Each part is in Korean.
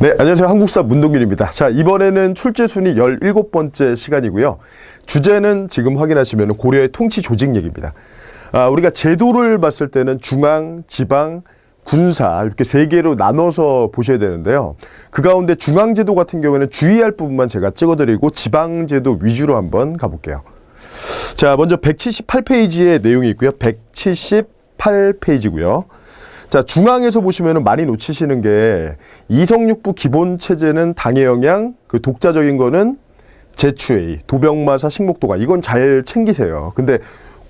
네, 안녕하세요. 한국사 문동균입니다. 자, 이번에는 출제순위 17번째 시간이고요. 주제는 지금 확인하시면 고려의 통치 조직 얘기입니다. 우리가 제도를 봤을 때는 중앙, 지방, 군사 이렇게 세 개로 나눠서 보셔야 되는데요. 그 가운데 중앙제도 같은 경우에는 주의할 부분만 제가 찍어드리고 지방제도 위주로 한번 가볼게요. 자, 먼저 178페이지의 내용이 있고요. 178페이지고요. 자, 중앙에서 보시면은 많이 놓치시는 게 이성육부 기본체제는 당의 영향, 그 독자적인 거는 제추의, 도병마사, 식목도가 이건 잘 챙기세요. 근데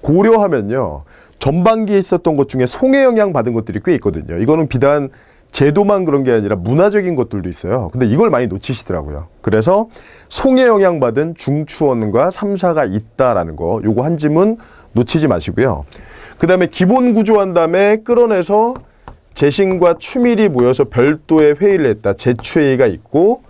고려하면요. 전반기에 있었던 것 중에 송해 영향 받은 것들이 꽤 있거든요. 이거는 비단 제도만 그런 게 아니라 문화적인 것들도 있어요. 근데 이걸 많이 놓치시더라고요. 그래서 송해 영향 받은 중추원과 삼사가 있다라는 거, 요거 한 지문 놓치지 마시고요. 그 다음에 기본 구조한 다음에 끌어내서 재신과 추밀이 모여서 별도의 회의를 했다. 제추회의가 있고,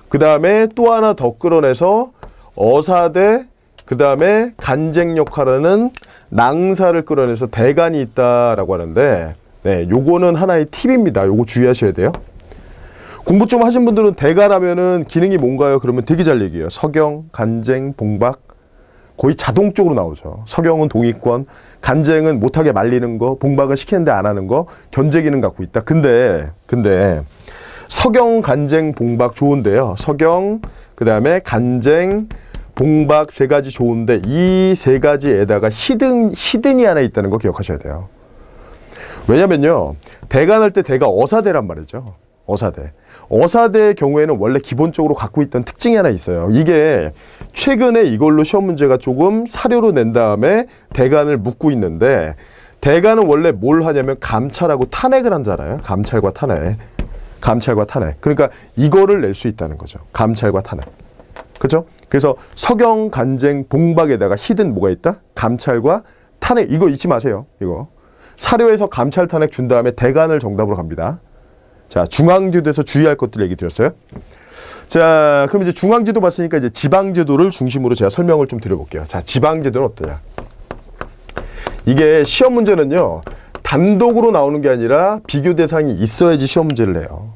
그 다음에 또 하나 더 끌어내서 어사대, 그 다음에 간쟁 역할하는 낭사를 끌어내서 대간이 있다라고 하는데, 네, 요거는 하나의 팁입니다. 요거 주의하셔야 돼요. 공부 좀 하신 분들은 대간 하면은 기능이 뭔가요? 그러면 되게 잘 얘기해요. 서경, 간쟁, 봉박. 거의 자동적으로 나오죠. 서경은 동의권, 간쟁은 못하게 말리는 거, 봉박은 시키는데 안 하는 거, 견제 기능 갖고 있다. 근데 서경, 간쟁, 봉박 좋은데요. 서경, 그 다음에 간쟁, 봉박 세 가지 좋은데 이 세 가지에다가 히든이 하나 있다는 거 기억하셔야 돼요. 왜냐면요. 대간할 때 대가 어사대란 말이죠. 어사대의 경우에는 원래 기본적으로 갖고 있던 특징이 하나 있어요. 이게 최근에 이걸로 시험 문제가 조금 사료로 낸 다음에 대간을 묻고 있는데, 대간은 원래 뭘 하냐면 감찰하고 탄핵을 하잖아요. 감찰과 탄핵. 그러니까 이거를 낼 수 있다는 거죠. 감찰과 탄핵. 그죠? 그래서 서경, 간쟁, 봉박에다가 히든 뭐가 있다? 감찰과 탄핵. 이거 잊지 마세요. 이거. 사료에서 감찰, 탄핵 준 다음에 대간을 정답으로 갑니다. 자, 중앙제도에서 주의할 것들 얘기 드렸어요. 자, 그럼 이제 중앙제도 봤으니까 이제 지방제도를 중심으로 제가 설명을 좀 드려볼게요. 자, 지방제도는 어떠냐? 이게 시험 문제는요, 단독으로 나오는 게 아니라 비교 대상이 있어야지 시험 문제를 내요.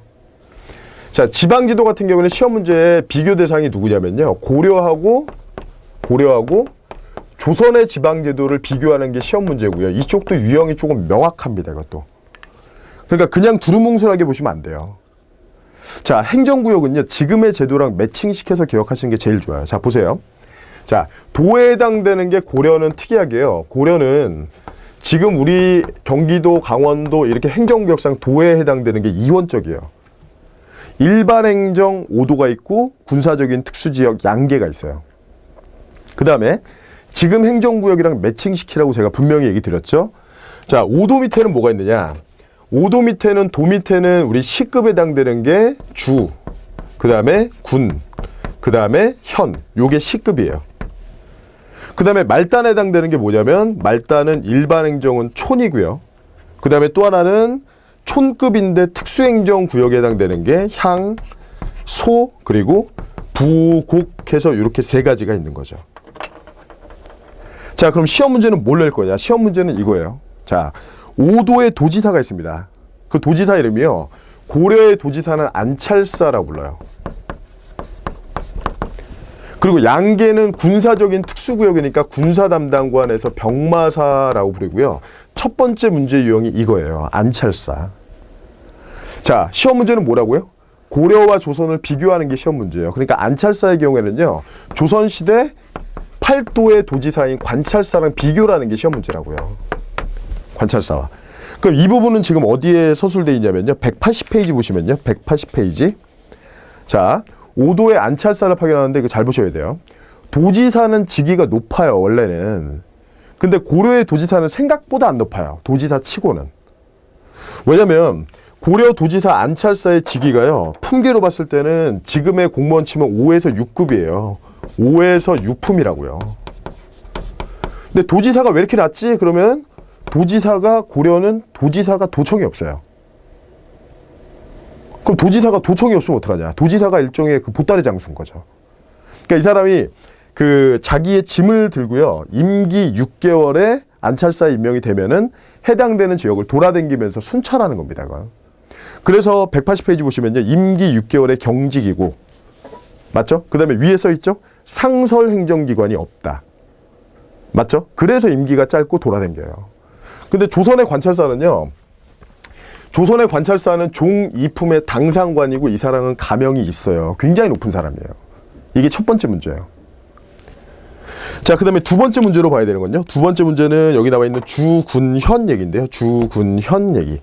자, 지방제도 같은 경우는 시험 문제에 비교 대상이 누구냐면요, 고려하고 조선의 지방제도를 비교하는 게 시험 문제고요. 이쪽도 유형이 조금 명확합니다, 이것도. 그러니까 그냥 두루뭉술하게 보시면 안 돼요. 자, 행정구역은요, 지금의 제도랑 매칭시켜서 기억하시는 게 제일 좋아요. 자, 보세요. 자, 도에 해당되는 게 고려는 특이하게요. 고려는 지금 우리 경기도, 강원도 이렇게 행정구역상 도에 해당되는 게 이원적이에요. 일반 행정 5도가 있고 군사적인 특수지역 양계가 있어요. 그 다음에 지금 행정구역이랑 매칭시키라고 제가 분명히 얘기 드렸죠. 자, 5도 밑에는 뭐가 있느냐? 5도 밑에는, 도 밑에는 우리 시급에 해당되는 게 주, 그 다음에 군, 그 다음에 현, 요게 시급이에요. 그 다음에 말단에 해당되는 게 뭐냐면, 말단은 일반 행정은 촌이고요. 그 다음에 또 하나는 촌급인데 특수행정구역에 해당되는 게 향, 소, 그리고 부, 곡 해서 이렇게 세 가지가 있는 거죠. 자, 그럼 시험 문제는 뭘 낼 거냐? 시험 문제는 이거예요. 자, 5도의 도지사가 있습니다. 그 도지사 이름이요, 고려의 도지사는 안찰사라고 불러요. 그리고 양계는 군사적인 특수구역이니까 군사담당관에서 병마사라고 부르고요. 첫 번째 문제 유형이 이거예요. 안찰사. 자, 시험 문제는 뭐라고요? 고려와 조선을 비교하는 게 시험 문제예요. 그러니까 안찰사의 경우에는요, 조선시대 8도의 도지사인 관찰사랑 비교를 하는 게 시험 문제라고요. 관찰사와. 그럼 이 부분은 지금 어디에 서술되어 있냐면요, 180페이지 보시면요, 180페이지. 자, 5도의 안찰사를 파견하는데 이거 잘 보셔야 돼요. 도지사는 직위가 높아요, 원래는. 근데 고려의 도지사는 생각보다 안 높아요, 도지사 치고는. 왜냐면 고려 도지사 안찰사의 직위가요, 품계로 봤을 때는 지금의 공무원 치면 5에서 6급이에요. 5에서 6품이라고요. 근데 도지사가 왜 이렇게 낮지? 그러면 도지사가, 고려는 도지사가 도청이 없어요. 그럼 도지사가 도청이 없으면 어떡하냐? 도지사가 일종의 그 보따리 장수인 거죠. 그러니까 이 사람이 그 자기의 짐을 들고요, 임기 6개월에 안찰사에 임명이 되면은 해당되는 지역을 돌아다니면서 순찰하는 겁니다. 그래서 180페이지 보시면요. 임기 6개월의 경직이고, 맞죠? 그 다음에 위에 써 있죠? 상설 행정기관이 없다. 맞죠? 그래서 임기가 짧고 돌아다녀요. 근데 조선의 관찰사는요. 조선의 관찰사는 종이품의 당상관이고 이 사람은 가명이 있어요. 굉장히 높은 사람이에요. 이게 첫 번째 문제예요. 자, 그 다음에 두 번째 문제로 봐야 되는 건요. 두 번째 문제는 여기 나와 있는 주군현 얘기인데요. 주군현 얘기.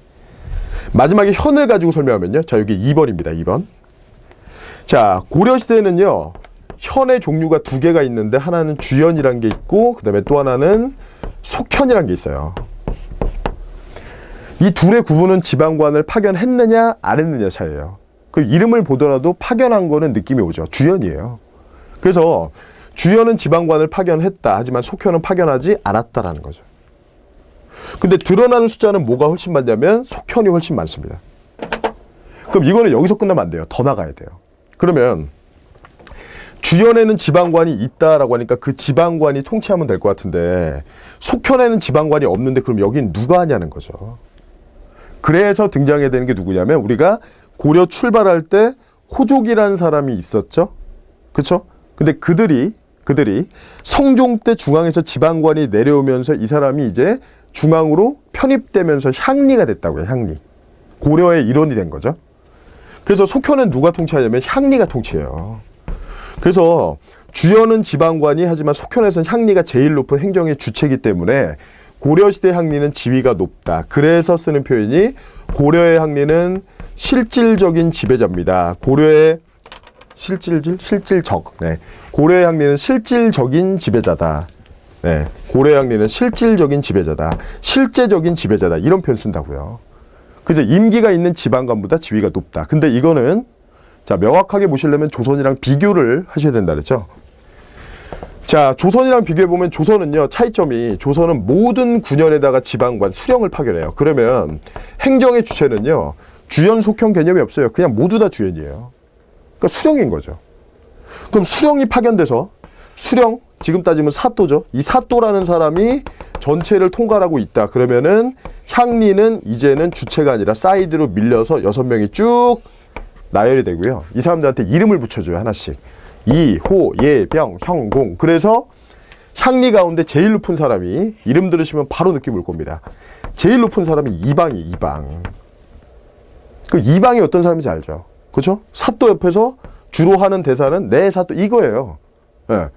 마지막에 현을 가지고 설명하면요. 자, 여기 2번입니다. 2번. 자, 고려시대에는요. 현의 종류가 두 개가 있는데 하나는 주현이라는 게 있고 그 다음에 또 하나는 속현이라는 게 있어요. 이 둘의 구분은 지방관을 파견했느냐 안 했느냐 차이예요. 그 이름을 보더라도 파견한 거는 느낌이 오죠. 주현이에요. 그래서 주현은 지방관을 파견했다. 하지만 속현은 파견하지 않았다라는 거죠. 근데 드러나는 숫자는 뭐가 훨씬 많냐면 속현이 훨씬 많습니다. 그럼 이거는 여기서 끝나면 안 돼요. 더 나가야 돼요. 그러면 주현에는 지방관이 있다라고 하니까 그 지방관이 통치하면 될 것 같은데 속현에는 지방관이 없는데 그럼 여긴 누가 하냐는 거죠. 그래서 등장해야 되는 게 누구냐면 우리가 고려 출발할 때 호족이라는 사람이 있었죠. 그렇죠? 근데 그들이 성종 때 중앙에서 지방관이 내려오면서 이 사람이 이제 중앙으로 편입되면서 향리가 됐다고요. 향리. 고려의 일원이 된 거죠. 그래서 속현은 누가 통치하냐면 향리가 통치해요. 그래서 주현은 지방관이 하지만 속현에서는 향리가 제일 높은 행정의 주체이기 때문에 고려시대 향리는 지위가 높다. 그래서 쓰는 표현이 고려의 향리는 실질적인 지배자입니다. 고려의 실질적. 네. 고려의 향리는 실질적인 지배자다. 네. 고려의 향리는 실질적인 지배자다. 실제적인 지배자다. 이런 표현 쓴다고요. 그래서 임기가 있는 지방관보다 지위가 높다. 근데 이거는 자, 명확하게 보시려면 조선이랑 비교를 하셔야 된다 그랬죠. 자, 조선이랑 비교해보면 조선은요, 차이점이 조선은 모든 군현에다가 지방관, 수령을 파견해요. 그러면 행정의 주체는요, 주현, 속현 개념이 없어요. 그냥 모두 다 주현이에요. 그러니까 수령인 거죠. 그럼 수령이 파견돼서 수령, 지금 따지면 사또죠. 이 사또라는 사람이 전체를 통괄하고 있다. 그러면은 향리는 이제는 주체가 아니라 사이드로 밀려서 6명이 쭉 나열이 되고요. 이 사람들한테 이름을 붙여줘요. 하나씩. 이, 호, 예, 병, 형, 공. 그래서 향리 가운데 제일 높은 사람이 이름 들으시면 바로 느낌 올 겁니다. 제일 높은 사람이 이방이 이방. 그 이방이 어떤 사람인지 알죠? 그렇죠? 사또 옆에서 주로 하는 대사는 내 사또 이거예요. 예.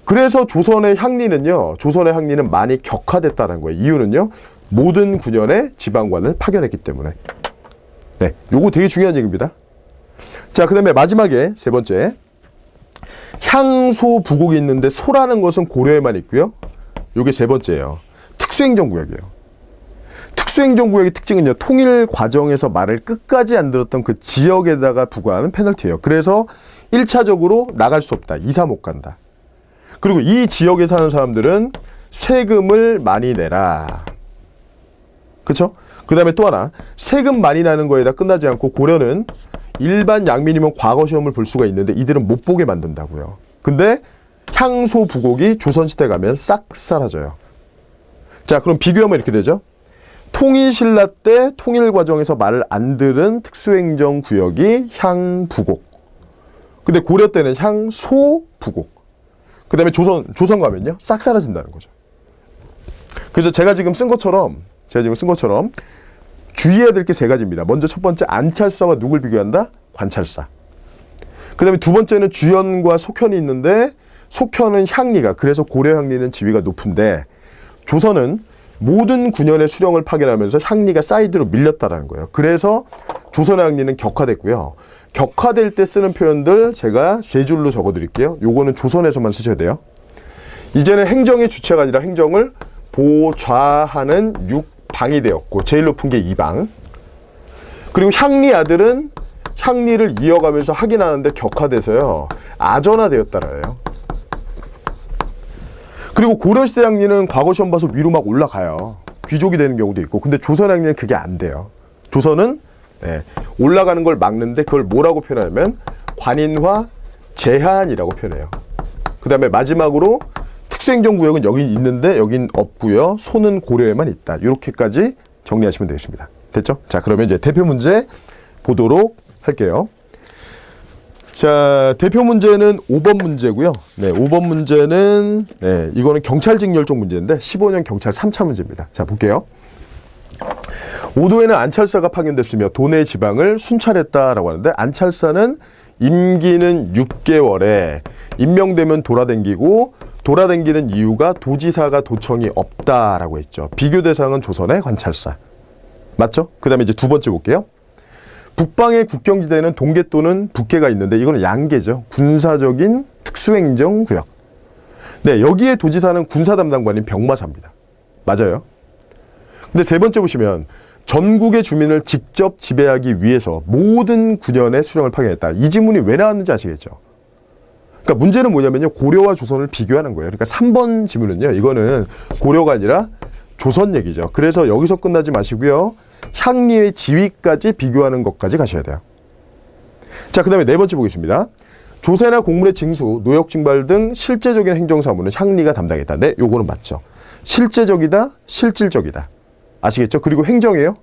그래서 조선의 향리는 많이 격화됐다는 거예요. 이유는요. 모든 군현의 지방관을 파견했기 때문에. 네, 요거 되게 중요한 얘기입니다. 자, 그 다음에 마지막에 세 번째. 향소 부곡이 있는데 소라는 것은 고려에만 있고요. 요게 세 번째예요. 특수행정구역이에요. 특수행정구역의 특징은요. 통일 과정에서 말을 끝까지 안 들었던 그 지역에다가 부과하는 페널티예요. 그래서 1차적으로 나갈 수 없다. 이사 못 간다. 그리고 이 지역에 사는 사람들은 세금을 많이 내라. 그렇죠? 그 다음에 또 하나. 세금 많이 나는 거에다 끝나지 않고 고려는 일반 양민이면 과거 시험을 볼 수가 있는데 이들은 못 보게 만든다고요. 근데 향소 부곡이 조선시대 가면 싹 사라져요. 자, 그럼 비교하면 이렇게 되죠. 통일신라 때 통일 과정에서 말을 안 들은 특수행정구역이 향부곡. 근데 고려 때는 향소부곡. 그 다음에 조선 가면요. 싹 사라진다는 거죠. 그래서 제가 지금 쓴 것처럼 주의해야 될 게 세 가지입니다. 먼저 첫 번째, 안찰사와 누굴 비교한다? 관찰사. 그 다음에 두 번째는 주현과 속현이 있는데 속현은 향리가, 그래서 고려 향리는 지위가 높은데 조선은 모든 군현의 수령을 파견하면서 향리가 사이드로 밀렸다라는 거예요. 그래서 조선의 향리는 격화됐고요. 격화될 때 쓰는 표현들 제가 세 줄로 적어드릴게요. 요거는 조선에서만 쓰셔야 돼요. 이제는 행정의 주체가 아니라 행정을 보좌하는 육방이 되었고 제일 높은 게 이방. 그리고 향리 아들은 향리를 이어가면서 하긴 하는데 격화돼서요. 아전화되었다라요. 그리고 고려시대 향리는 과거 시험 봐서 위로 막 올라가요. 귀족이 되는 경우도 있고. 근데 조선 향리는 그게 안 돼요. 조선은 올라가는 걸 막는데 그걸 뭐라고 표현하냐면 관인화 제한이라고 표현해요. 그 다음에 마지막으로 특수행정구역은 여기 있는데 여긴 없고요. 소는 고려에만 있다. 이렇게까지 정리하시면 되겠습니다. 됐죠? 자, 그러면 이제 대표 문제 보도록 할게요. 자, 대표 문제는 5번 문제고요. 네, 5번 문제는 이거는 경찰직 멸종 문제인데 15년 경찰 3차 문제입니다. 자, 볼게요. 5도에는 안찰사가 파견됐으며 도내 지방을 순찰했다라고 하는데, 안찰사는 임기는 6개월에 임명되면 돌아다니고, 돌아다니는 이유가 도지사가 도청이 없다라고 했죠. 비교 대상은 조선의 관찰사. 맞죠? 그 다음에 이제 두 번째 볼게요. 북방의 국경지대에는 동계 또는 북계가 있는데, 이거는 양계죠. 군사적인 특수행정구역. 네, 여기에 도지사는 군사 담당관인 병마사입니다. 맞아요. 근데 세 번째 보시면 전국의 주민을 직접 지배하기 위해서 모든 군현에 수령을 파견했다. 이 지문이 왜 나왔는지 아시겠죠? 그러니까 문제는 뭐냐면요, 고려와 조선을 비교하는 거예요. 그러니까 3번 지문은요, 이거는 고려가 아니라 조선 얘기죠. 그래서 여기서 끝나지 마시고요, 향리의 지위까지 비교하는 것까지 가셔야 돼요. 자, 그 다음에 네 번째 보겠습니다. 조세나 공물의 징수, 노역 징발 등 실제적인 행정사무는 향리가 담당했다. 네, 요거는 맞죠. 실제적이다, 실질적이다. 아시겠죠? 그리고 행정이에요.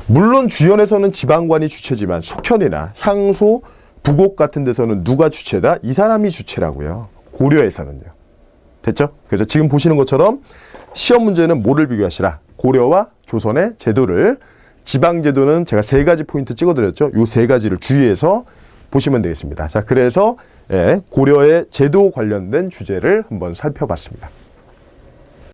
물론 주현에서는 지방관이 주체지만 속현이나 향소, 부곡 같은 데서는 누가 주체다? 이 사람이 주체라고요. 고려에서는요. 됐죠? 그래서 지금 보시는 것처럼 시험 문제는 뭐를 비교하시라? 고려와 조선의 제도를, 지방제도는 제가 3가지 포인트 찍어드렸죠. 요 3가지를 주의해서 보시면 되겠습니다. 자, 그래서 고려의 제도 관련된 주제를 한번 살펴봤습니다.